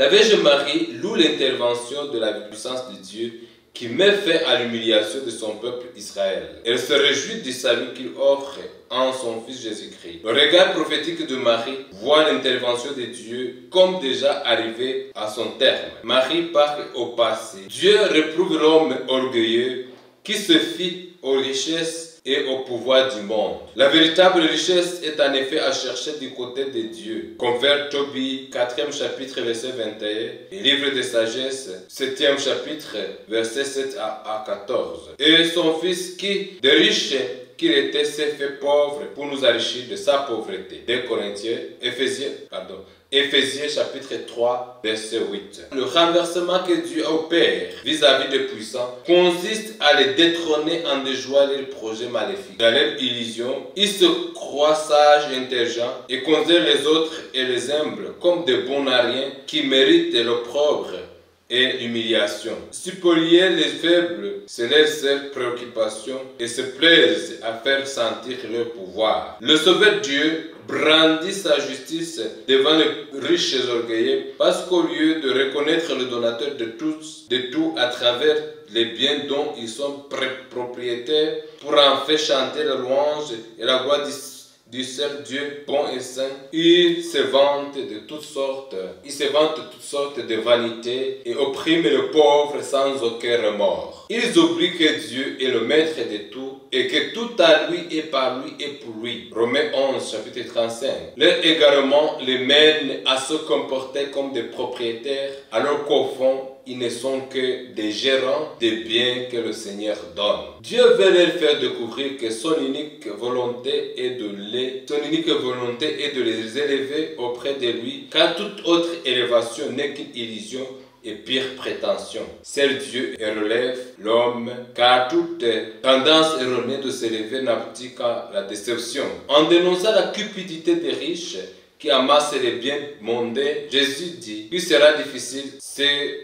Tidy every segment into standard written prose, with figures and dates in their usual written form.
La Vierge Marie loue l'intervention de la puissance de Dieu qui met fin à l'humiliation de son peuple Israël. Elle se réjouit du salut qu'il offre en son Fils Jésus-Christ. Le regard prophétique de Marie voit l'intervention de Dieu comme déjà arrivée à son terme. Marie parle au passé. Dieu réprouve l'homme orgueilleux qui se fie aux richesses et au pouvoir du monde. La véritable richesse est en effet à chercher du côté de Dieu. Comme vers Tobie, 4e chapitre, verset 21, et Livre de sagesse, 7e chapitre, verset 7 à 14. Et son Fils qui, de riche qu'il était, s'est fait pauvre pour nous enrichir de sa pauvreté. 2 Corinthiens, Éphésiens chapitre 3, verset 8. Le renversement que Dieu opère vis-à-vis des puissants consiste à les détrôner en déjouant leurs projets maléfiques. Dans leur illusion, ils se croient sages et intelligents et considèrent les autres et les humbles comme des bons à rien qui méritent l'opprobre et l'humiliation. Spolier les faibles, c'est leur seule préoccupation et se plaisent à faire sentir leur pouvoir. Le Sauveur Dieu brandit sa justice devant les riches orgueilleux parce qu'au lieu de reconnaître le donateur de tout à travers les biens dont ils sont propriétaires pour en faire chanter la louange et la gloire du seul Dieu bon et saint, il se vante de toutes sortes de vanités et opprime le pauvre sans aucun remords. Ils oublient que Dieu est le maître de tout et que tout à lui est par lui et pour lui. Romains 11, chapitre 35. Leur égarement les mène à se comporter comme des propriétaires, alors qu'au fond, ils ne sont que des gérants des biens que le Seigneur donne. Dieu veut leur faire découvrir que son unique volonté est de les élever auprès de lui, car toute autre élévation n'est qu'une illusion et pire prétention. Seul Dieu relève l'homme, car toute tendance erronée de s'élever n'aboutit qu'à la déception. En dénonçant la cupidité des riches qui amassent les biens mondains, Jésus dit qu'il sera difficile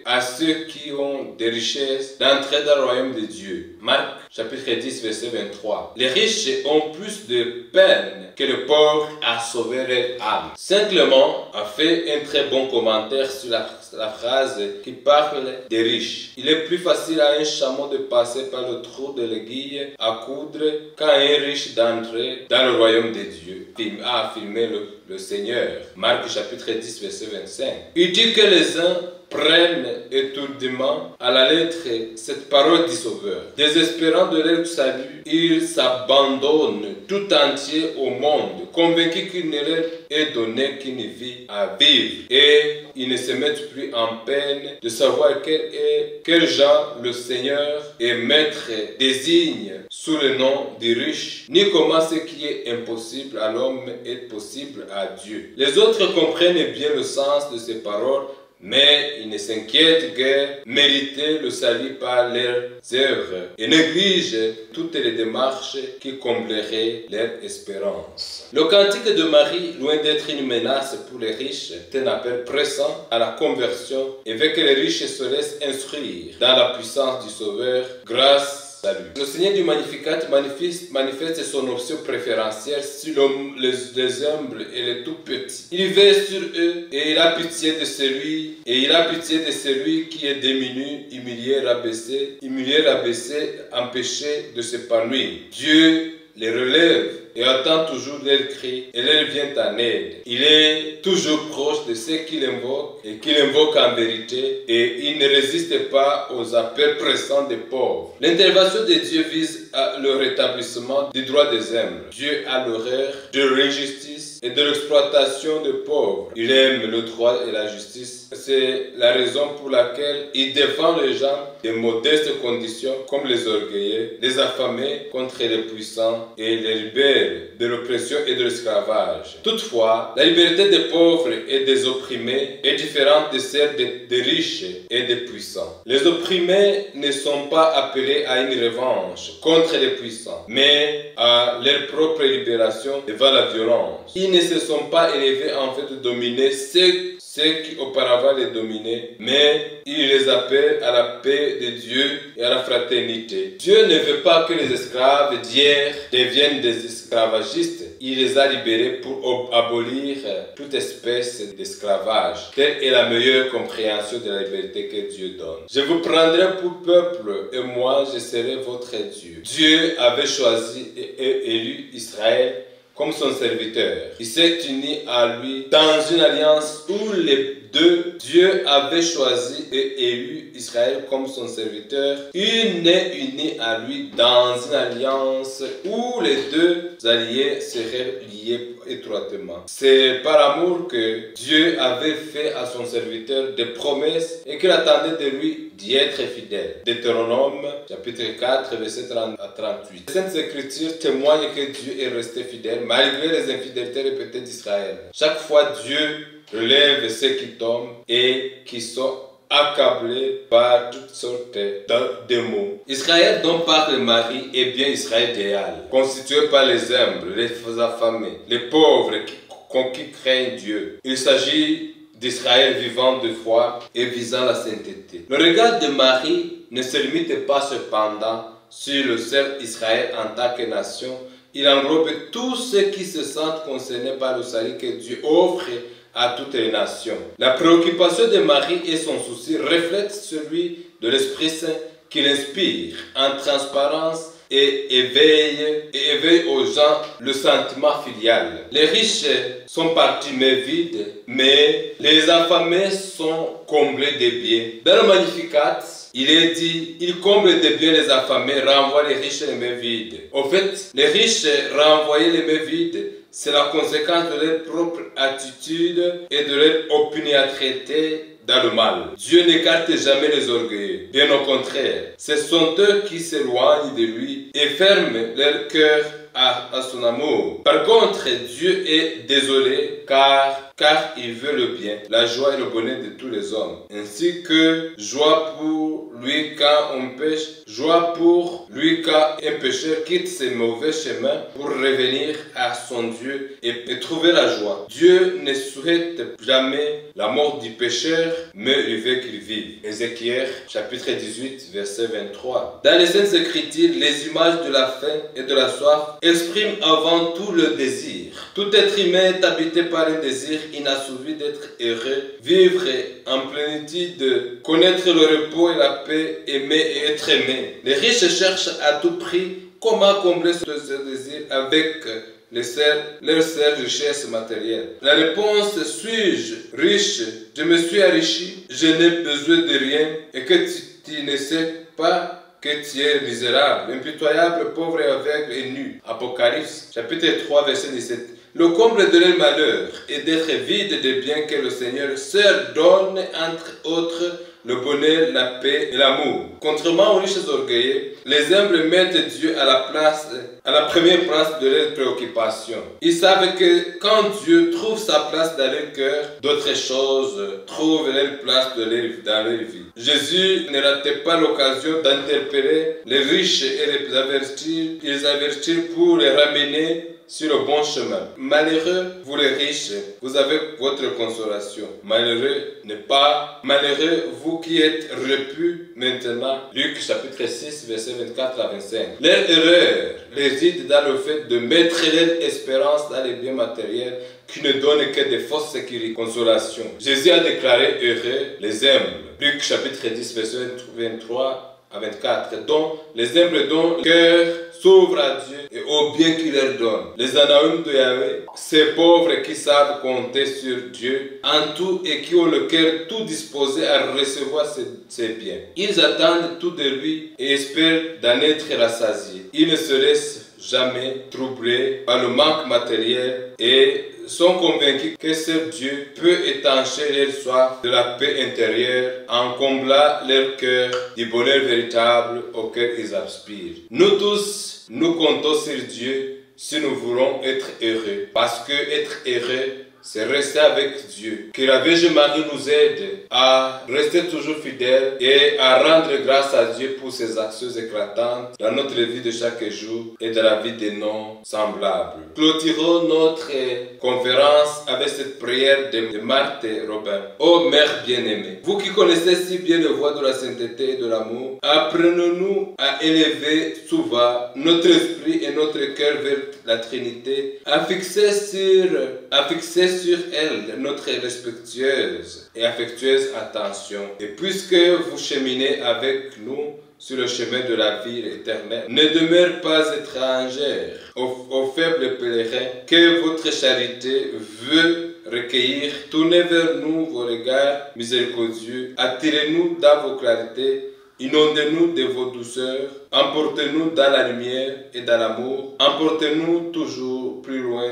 à ceux qui ont des richesses d'entrer dans le royaume de Dieu. Marc chapitre 10 verset 23. Les riches ont plus de peine que les pauvres à sauver leur âme. Saint Clément a fait un très bon commentaire sur la phrase qui parle des riches. Il est plus facile à un chameau de passer par le trou de l'aiguille à coudre qu'à un riche d'entrer dans le royaume de Dieu, a affirmé le Seigneur. Marc chapitre 10 verset 25. Il dit que les uns prennent étourdiment à la lettre cette parole du Sauveur. Désespérant de leur salut, ils s'abandonnent tout entier au monde, convaincus qu'il ne leur est donné qu'une vie à vivre. Et ils ne se mettent plus en peine de savoir quel genre le Seigneur et Maître désigne sous le nom du riche, ni comment ce qui est impossible à l'homme est possible à Dieu. Les autres comprennent bien le sens de ces paroles, mais ils ne s'inquiètent guère mériter le salut par leurs œuvres et négligent toutes les démarches qui combleraient leur espérance. Le cantique de Marie, loin d'être une menace pour les riches, est un appel pressant à la conversion et veut que les riches se laissent instruire dans la puissance du Sauveur grâce. Salut. Le Seigneur du Magnificat manifeste son option préférentielle sur les humbles et les tout petits. Il veille sur eux et il a pitié de celui qui est démuni, humilié, rabaissé, empêché de s'épanouir. Dieu les relève et entend toujours leurs cris et leur vient en aide. Il est toujours proche de ceux qui l'invoquent et qui l'invoquent en vérité, et il ne résiste pas aux appels pressants des pauvres. L'intervention de Dieu vise le rétablissement des droits des humbles. Dieu a l'horreur de l'injustice et de l'exploitation des pauvres. Il aime le droit et la justice. C'est la raison pour laquelle il défend les gens de modestes conditions comme les orgueilleux, les affamés contre les puissants et les libère de l'oppression et de l'esclavage. Toutefois, la liberté des pauvres et des opprimés est différente de celle des riches et des puissants. Les opprimés ne sont pas appelés à une revanche contre les puissants, mais à leur propre libération devant la violence. Ils ne se sont pas élevés en fait de dominer ceux qui auparavant les dominaient, mais il les appelle à la paix de Dieu et à la fraternité. Dieu ne veut pas que les esclaves d'hier deviennent des esclavagistes, Il les a libérés pour abolir toute espèce d'esclavage. Telle est la meilleure compréhension de la liberté que Dieu donne. Je vous prendrai pour peuple et moi je serai votre Dieu. Dieu avait choisi et élu Israël comme son serviteur. Il s'est uni à lui dans une alliance où les deux, Dieu avait choisi et élu Israël comme son serviteur. Il est uni à lui dans une alliance où les deux alliés seraient liés étroitement. C'est par amour que Dieu avait fait à son serviteur des promesses et qu'il attendait de lui d'y être fidèle. Deutéronome chapitre 4 verset 30 à 38. Les Saintes Écritures témoignent que Dieu est resté fidèle malgré les infidélités répétées d'Israël. Chaque fois Dieu relève ceux qui tombent et qui sont accablés par toutes sortes de maux. Israël dont parle Marie est bien Israël idéal, constitué par les humbles, les affamés, les pauvres qui craignent Dieu. Il s'agit d'Israël vivant de foi et visant la sainteté. Le regard de Marie ne se limite pas cependant sur le seul Israël en tant que nation. Il englobe tous ceux qui se sentent concernés par le salut que Dieu offre à toutes les nations. La préoccupation de Marie et son souci reflètent celui de l'Esprit Saint qui l'inspire en transparence et éveille aux gens le sentiment filial. Les riches sont partis mais vides, mais les affamés sont comblés de biens. Dans le Magnificat, il est dit, il comble de biens les affamés, renvoie les riches les mains vides. Au fait, les riches renvoyer les mains vides, c'est la conséquence de leur propre attitude et de leur opiniâtreté dans le mal. Dieu n'écarte jamais les orgueilleux. Bien au contraire, ce sont eux qui s'éloignent de lui et ferment leur cœur à son amour. Par contre, Dieu est désolé car il veut le bien, la joie et le bonheur de tous les hommes, ainsi que joie pour lui quand on pêche, joie pour lui quand un pécheur quitte ses mauvais chemins pour revenir à son Dieu et trouver la joie. Dieu ne souhaite jamais la mort du pécheur, mais il veut qu'il vive. Ézéchiel chapitre 18 verset 23. Dans les Saintes Écritures, les images de la faim et de la soif expriment avant tout le désir. Tout être humain est habité par un désir inassouvi d'être heureux, vivre en plénitude, connaître le repos et la paix, aimer et être aimé. Les riches cherchent à tout prix comment combler ce désir avec leurs seules richesses matérielles. La réponse, suis-je riche? Je me suis enrichi, je n'ai besoin de rien, et que tu ne sais pas que tu es misérable, impitoyable, pauvre et aveugle et nu. Apocalypse chapitre 3 verset 17. Le comble de leur malheur est d'être vide des biens que le Seigneur seul donne, entre autres le bonheur, la paix et l'amour. Contrairement aux riches orgueilleux, les humbles mettent Dieu à la première place de leurs préoccupations. Ils savent que quand Dieu trouve sa place dans leur cœur, d'autres choses trouvent leur place dans leur vie. Jésus ne ratait pas l'occasion d'interpeller les riches et les avertir pour les ramener sur le bon chemin. Malheureux, vous les riches, vous avez votre consolation. Malheureux, vous qui êtes repus maintenant. Luc chapitre 6, verset 24 à 25. Leur erreur réside dans le fait de mettre leur espérance dans les biens matériels qui ne donnent que des fausses sécurités. Consolation. Jésus a déclaré heureux les humbles. Luc chapitre 10, verset 23 à 24. Donc, les humbles dont le cœur s'ouvre à Dieu et au bien qu'il leur donne. Les Anaïm de Yahweh, ces pauvres qui savent compter sur Dieu en tout et qui ont le cœur tout disposé à recevoir ses biens. Ils attendent tout de lui et espèrent d'en être rassasiés. Ils ne se laissent jamais troubler par le manque matériel et sont convaincus que seul Dieu peut étancher leur soif de la paix intérieure en comblant leur cœur du bonheur véritable auquel ils aspirent. Nous tous, nous comptons sur Dieu si nous voulons être heureux. Parce que être heureux, c'est rester avec Dieu. Que la Vierge Marie nous aide à rester toujours fidèles et à rendre grâce à Dieu pour ses actions éclatantes dans notre vie de chaque jour et dans la vie des non-semblables. Clôturons notre conférence avec cette prière de Marthe Robin. Ô Mère bien-aimée, vous qui connaissez si bien le voie de la sainteté et de l'amour, apprenez-nous à élever souvent notre esprit et notre cœur vers la Trinité, a fixé sur elle notre respectueuse et affectueuse attention. Et puisque vous cheminez avec nous sur le chemin de la vie éternelle, ne demeure pas étrangère aux faibles pèlerins que votre charité veut recueillir. Tournez vers nous vos regards miséricordieux, attirez-nous dans vos clarités, inondez-nous de vos douceurs, emportez-nous dans la lumière et dans l'amour, emportez-nous toujours plus loin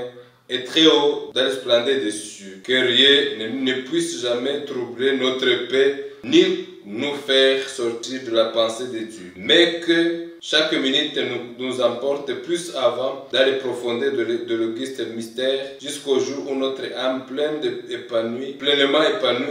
et très haut dans le splendeur des cieux. Que rien ne puisse jamais troubler notre paix, ni nous faire sortir de la pensée de Dieu, mais que chaque minute nous emporte plus avant dans les profondeurs de l'auguste mystère, jusqu'au jour où notre âme pleinement épanouie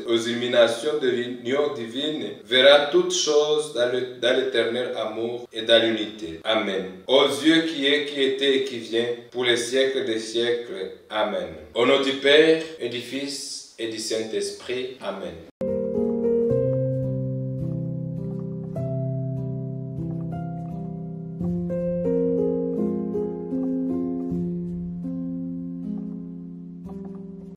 aux illuminations de l'union divine, verra toutes choses dans l'éternel amour et dans l'unité. Amen. Ô Dieu qui est, qui était et qui vient, pour les siècles des siècles. Amen. Au nom du Père et du Fils et du Saint-Esprit. Amen.